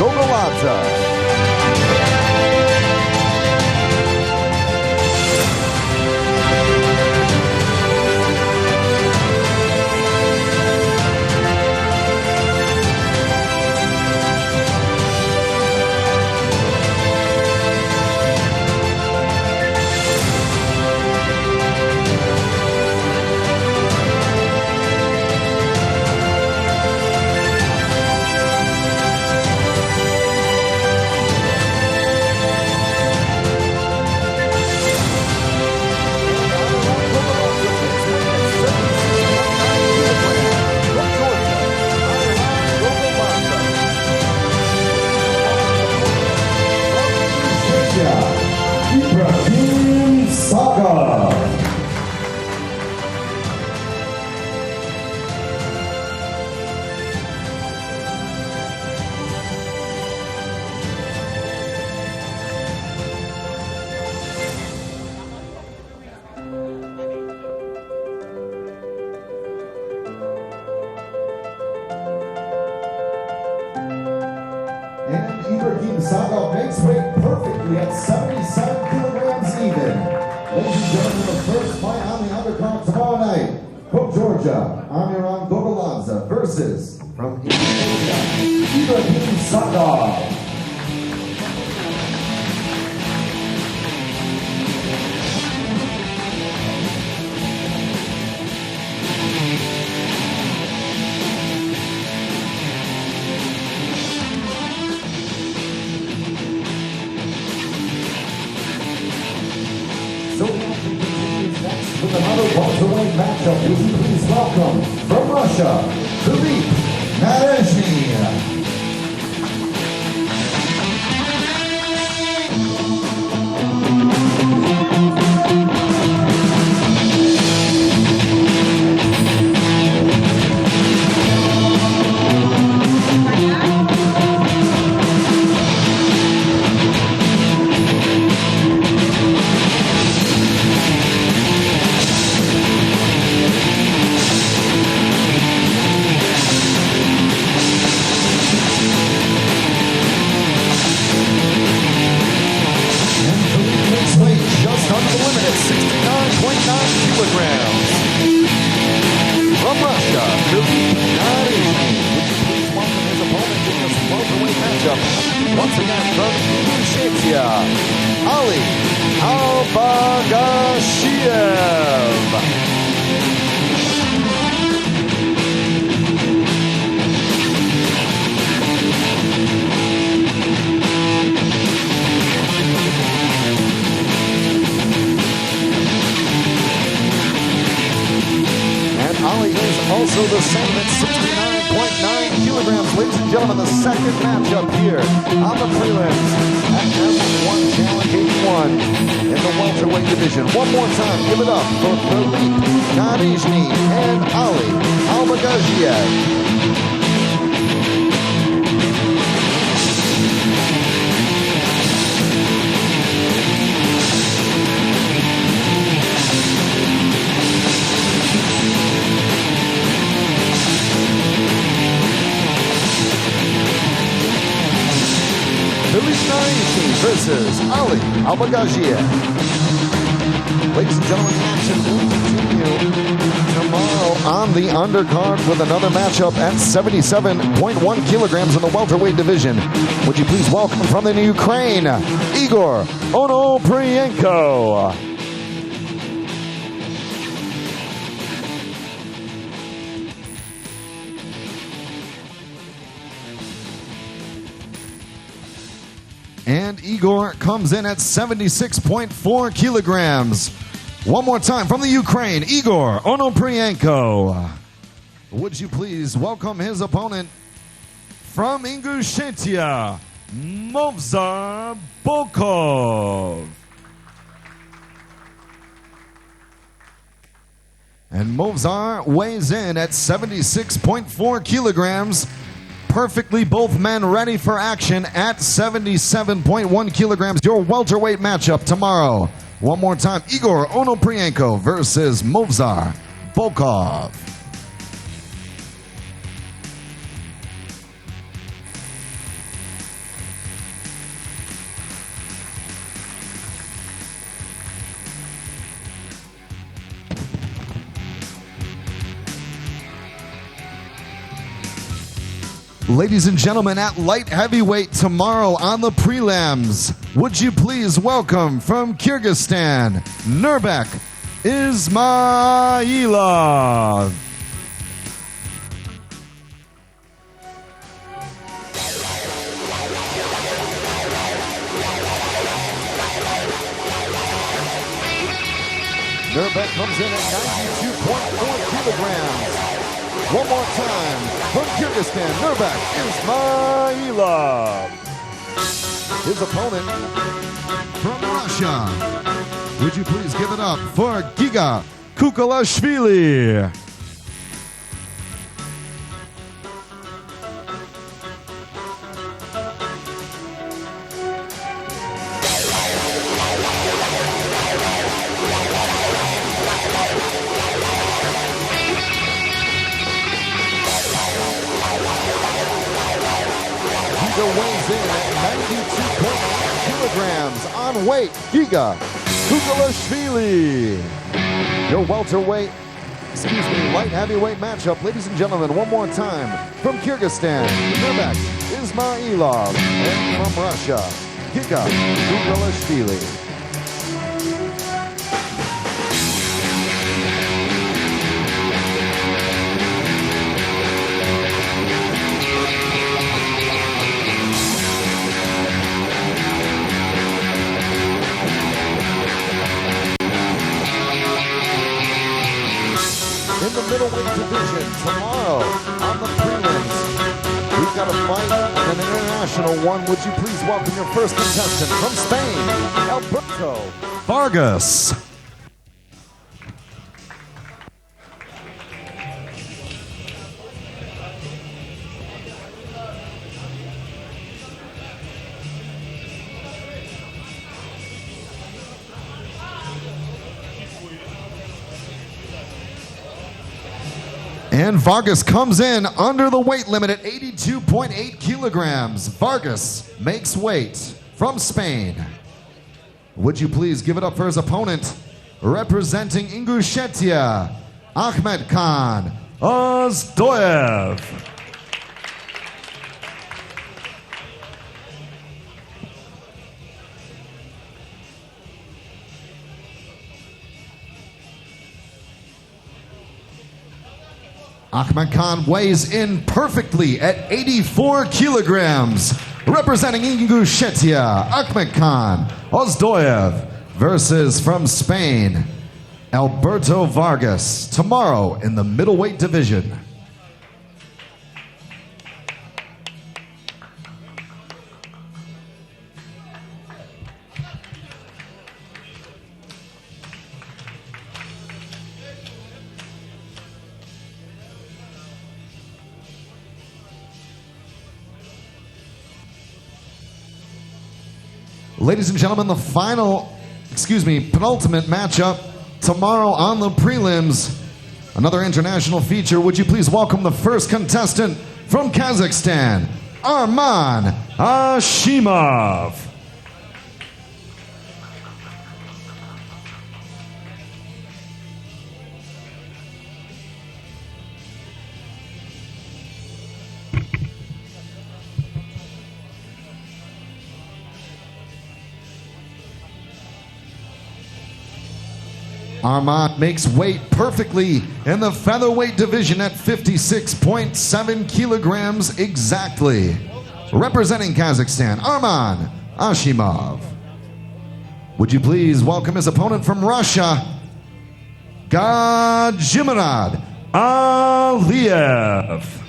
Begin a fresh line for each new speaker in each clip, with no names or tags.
Gogoladze.
Ibrahim Saga. And Ibrahim Saga makes weight perfectly at 77 kilograms even. Ladies and gentlemen, the first fight on the undercard tomorrow night. From Georgia, Amiran Gogoladze versus from Indonesia, Ibrahim Saga. So continues next with another welterweight matchup. Would you please welcome from Russia, Filip Nadezhny.
Just under the limit at 69.9 kilograms. From Russia, Filip Nadezhny. Would you please welcome his opponent in this welterweight matchup? Once again from Ingushetia, Ali Albagasiev. Ali is also the same at 69.9 kilograms. Ladies and gentlemen, the second matchup here on the prelims at M1 Challenge 81 in the welterweight division. One more time, give it up for Filip Nadezhny and Ali Albagasiev. Filip Nadezhny versus Ali Albagasiev. Ladies and gentlemen, the action will continue tomorrow on the undercard with another matchup at 77.1 kilograms in the welterweight division. Would you please welcome from the Ukraine, Igor Onoprienko. And Igor comes in at 76.4 kilograms. One more time from the Ukraine, Igor Onoprienko. Would you please welcome his opponent from Ingushetia, Movsar Bokov. And Movsar weighs in at 76.4 kilograms. Perfectly both men ready for action at 77.1 kilograms. Your welterweight matchup tomorrow. One more time, Igor Onoprienko versus Movsar Bokov. Ladies and gentlemen, at light heavyweight tomorrow on the prelims, would you please welcome from Kyrgyzstan, Nurbek Ismailov. Nurbek comes in at 92.4 kilograms. One more time, from Kyrgyzstan, Nurbek Ismailov. His opponent from Russia. Would you please give it up for Giga Kukalashvili. Weighs in at 92.9 kilograms on weight, Giga Kukalashvili. Your light heavyweight matchup, ladies and gentlemen, one more time. From Kyrgyzstan, Nurbek Ismailov, and from Russia, Giga Kukalashvili. In the middleweight division tomorrow on the prelims, we've got a fight and an international one. Would you please welcome your first contestant from Spain, Alberto Vargas. And Vargas comes in under the weight limit at 82.8 kilograms. Vargas makes weight from Spain. Would you please give it up for his opponent, representing Ingushetia, Ahmed Khan Ozdoyev. Ahmed Khan weighs in perfectly at 84 kilograms. Representing Ingushetia, Ahmed Khan Ozdoyev versus from Spain, Alberto Vargas. Tomorrow in the middleweight division. Ladies and gentlemen, the penultimate matchup tomorrow on the prelims. Another international feature. Would you please welcome the first contestant from Kazakhstan, Arman Ashimov. Arman makes weight perfectly in the featherweight division at 56.7 kilograms exactly. Representing Kazakhstan, Arman Ashimov. Would you please welcome his opponent from Russia, Gajimarad Aliyev.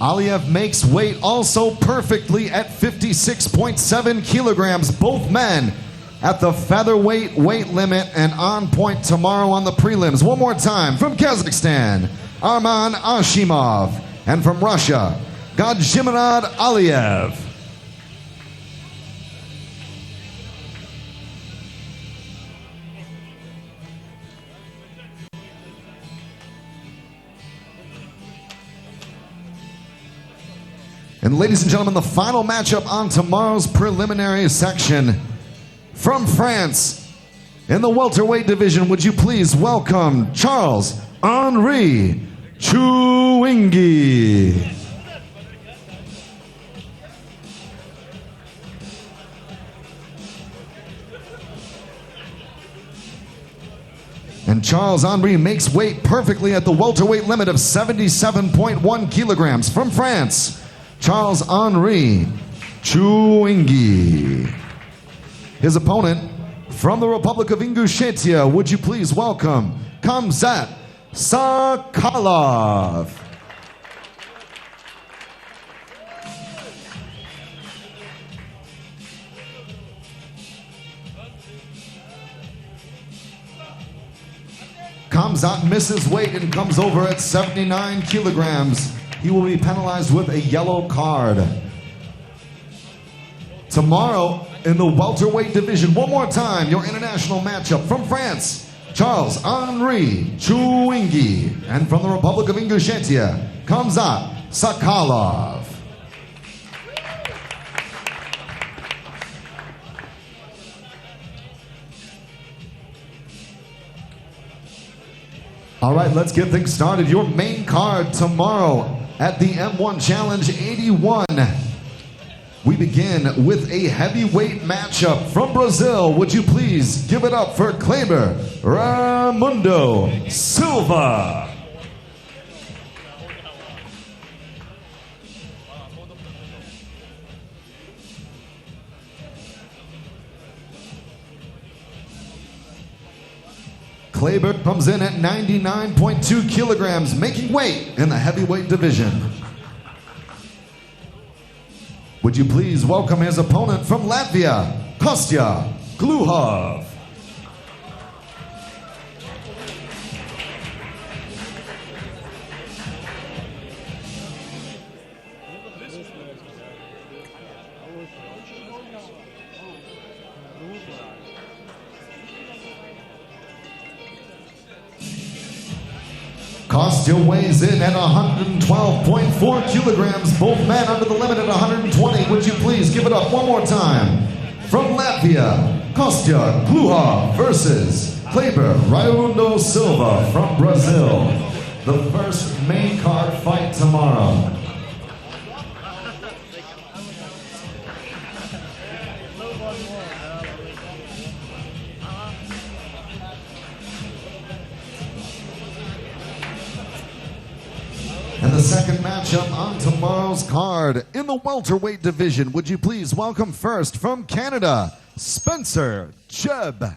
Aliyev makes weight also perfectly at 56.7 kilograms. Both men at the featherweight weight limit and on point tomorrow on the prelims. One more time, from Kazakhstan, Arman Ashimov, and from Russia, Gajimarad Aliyev. And ladies and gentlemen, the final matchup on tomorrow's preliminary section from France in the welterweight division. Would you please welcome Charles-Henri Chouingi. And Charles-Henri makes weight perfectly at the welterweight limit of 77.1 kilograms. From France, Charles-Henri Chouingi. His opponent from the Republic of Ingushetia, would you please welcome Khamzat Sakalov. Khamzat misses weight and comes over at 79 kilograms. He will be penalized with a yellow card. Tomorrow in the welterweight division, one more time, your international matchup from France, Charles-Henri Chouingi, and from the Republic of Ingushetia, Khamzat Sakalov. All right, let's get things started. Your main card tomorrow at the M1 Challenge 81. We begin with a heavyweight matchup from Brazil. Would you please give it up for Kleber Raimundo Silva. Kleber comes in at 99.2 kilograms, making weight in the heavyweight division. Would you please welcome his opponent from Latvia, Kostya Gluhov. Kostya weighs in at 112.4 kilograms, both men under the limit at 120. Would you please give it up one more time? From Latvia, Kostya Gluhov versus Kleber Raimundo Silva from Brazil. The first main card fight tomorrow. And the second matchup on tomorrow's card in the welterweight division. Would you please welcome first from Canada, Spencer Jebb.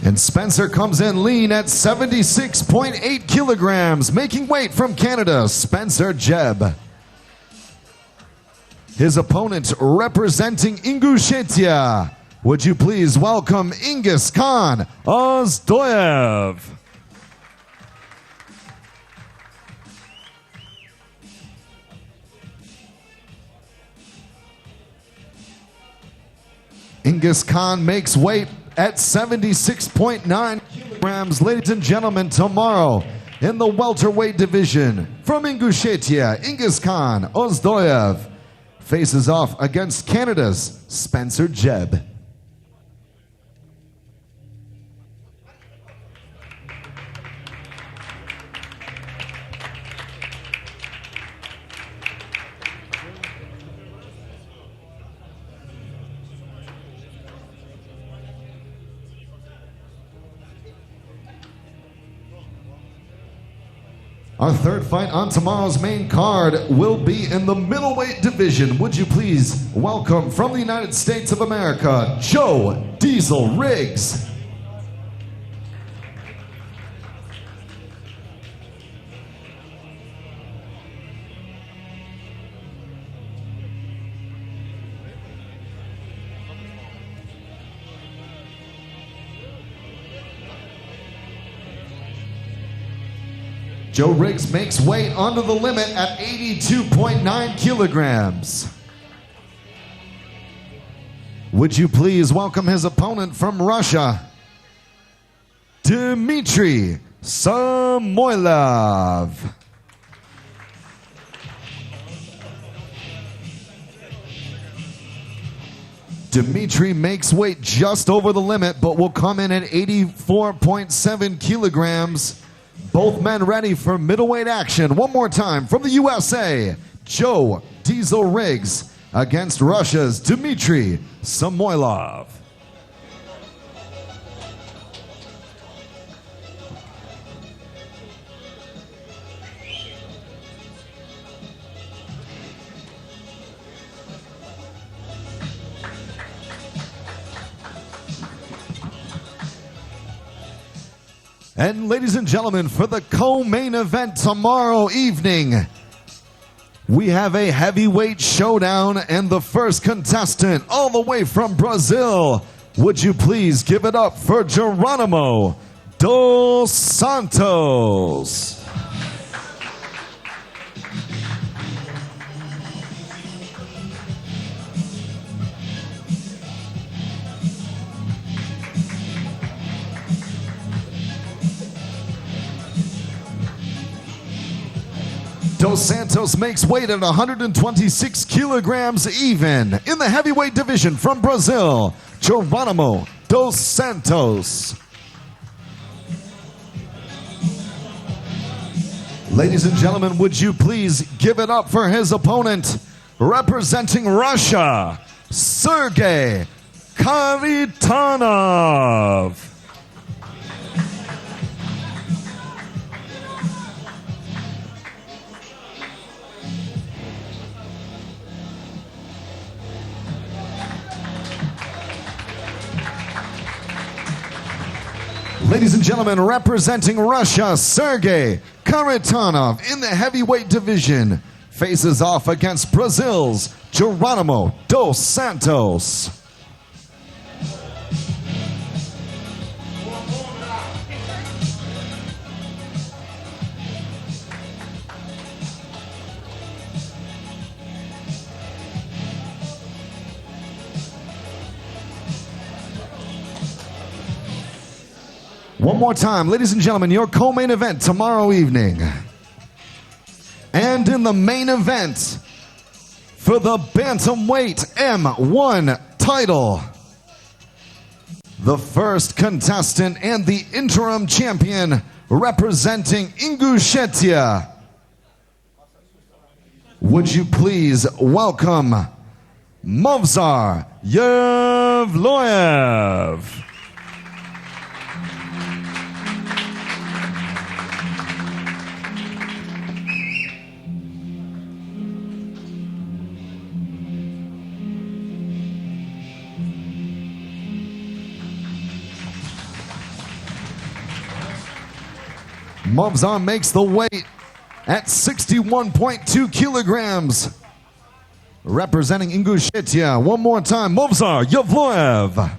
And Spencer comes in lean at 76.8 kilograms, making weight from Canada, Spencer Jebb. His opponent representing Ingushetia. Would you please welcome Ingus Khan Ozdoyev. Ingus Khan makes weight at 76.9 kilograms. Ladies and gentlemen, tomorrow in the welterweight division from Ingushetia, Ingus Khan Ozdoyev faces off against Canada's Spencer Jebb. Our third fight on tomorrow's main card will be in the middleweight division. Would you please welcome from the United States of America, Joe Diesel Riggs. Joe Riggs makes weight under the limit at 82.9 kilograms. Would you please welcome his opponent from Russia, Dmitry Samoilov. Dmitry makes weight just over the limit, but will come in at 84.7 kilograms. Both men ready for middleweight action. One more time from the USA, Joe Diesel Riggs against Russia's Dmitry Samoilov. And ladies and gentlemen, for the co-main event tomorrow evening, we have a heavyweight showdown, and the first contestant all the way from Brazil. Would you please give it up for Geronimo dos Santos. Dos Santos makes weight at 126 kilograms even. In the heavyweight division from Brazil, Geronimo dos Santos. Ladies and gentlemen, would you please give it up for his opponent, representing Russia, Sergey Kharitonov. Ladies and gentlemen, representing Russia, Sergey Kharitonov in the heavyweight division faces off against Brazil's Geronimo dos Santos. One more time, ladies and gentlemen, your co-main event tomorrow evening. And in the main event for the Bantamweight M1 title, the first contestant and the interim champion representing Ingushetia. Would you please welcome Movsar Yevloyev. Movsar makes the weight at 61.2 kilograms. Representing Ingushetia, one more time, Movsar Yevloyev.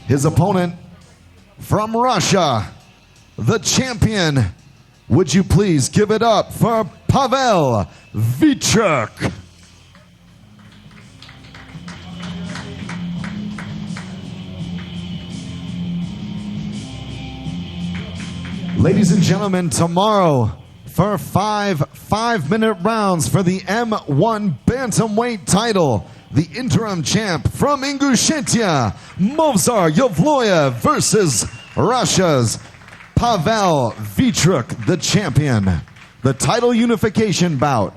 His opponent from Russia, the champion. Would you please give it up for Pavel Vichuk. Ladies and gentlemen, tomorrow for five-minute rounds for the M1 Bantamweight title, the interim champ from Ingushetia, Movsar Yevloyev versus Russia's Pavel Vichuk, the champion. The title unification bout